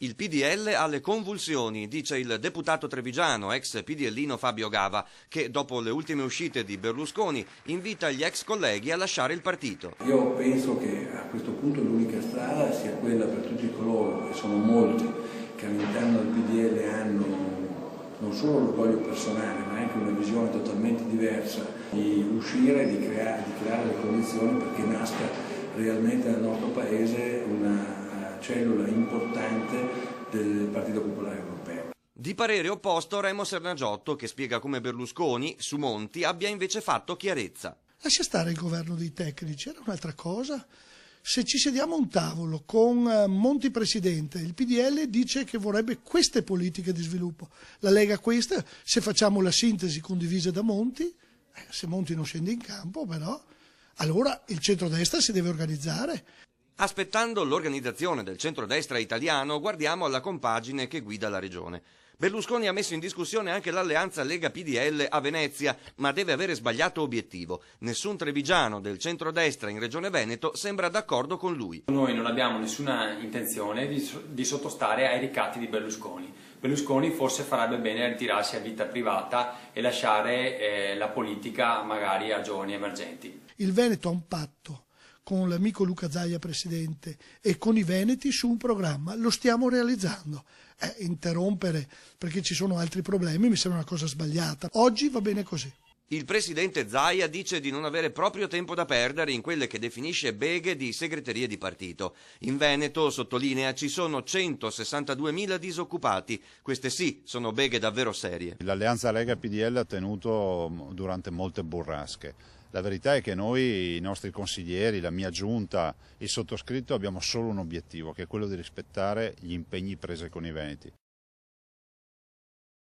Il PDL alle convulsioni, dice il deputato trevigiano, ex PDLino Fabio Gava, che dopo le ultime uscite di Berlusconi invita gli ex colleghi a lasciare il partito. Io penso che a questo punto l'unica strada sia quella per tutti coloro, che sono molti, che all'interno del PDL hanno non solo l'orgoglio personale, ma anche una visione totalmente diversa, di uscire e di creare le condizioni perché nasca realmente nel nostro Paese una cellula importante del Partito Popolare Europeo. Di parere opposto Remo Sernagiotto, che spiega come Berlusconi, su Monti, abbia invece fatto chiarezza. Lascia stare il governo dei tecnici, era un'altra cosa. Se ci sediamo a un tavolo con Monti presidente, il PDL dice che vorrebbe queste politiche di sviluppo, la Lega questa, se facciamo la sintesi condivisa da Monti, se Monti non scende in campo però, allora il centrodestra si deve organizzare. Aspettando l'organizzazione del centrodestra italiano, guardiamo alla compagine che guida la regione. Berlusconi ha messo in discussione anche l'alleanza Lega-PDL a Venezia, ma deve avere sbagliato obiettivo. Nessun trevigiano del centrodestra in Regione Veneto sembra d'accordo con lui. Noi non abbiamo nessuna intenzione di sottostare ai ricatti di Berlusconi. Berlusconi forse farebbe bene a ritirarsi a vita privata e lasciare la politica magari a giovani emergenti. Il Veneto ha un patto con l'amico Luca Zaia presidente e con i veneti su un programma, lo stiamo realizzando. Interrompere perché ci sono altri problemi mi sembra una cosa sbagliata. Oggi va bene così. Il presidente Zaia dice di non avere proprio tempo da perdere in quelle che definisce beghe di segreterie di partito. In Veneto, sottolinea, ci sono 162.000 disoccupati. Queste sì, sono beghe davvero serie. L'alleanza Lega-PDL ha tenuto durante molte burrasche. La verità è che noi, i nostri consiglieri, la mia giunta, il sottoscritto abbiamo solo un obiettivo, che è quello di rispettare gli impegni presi con i veneti.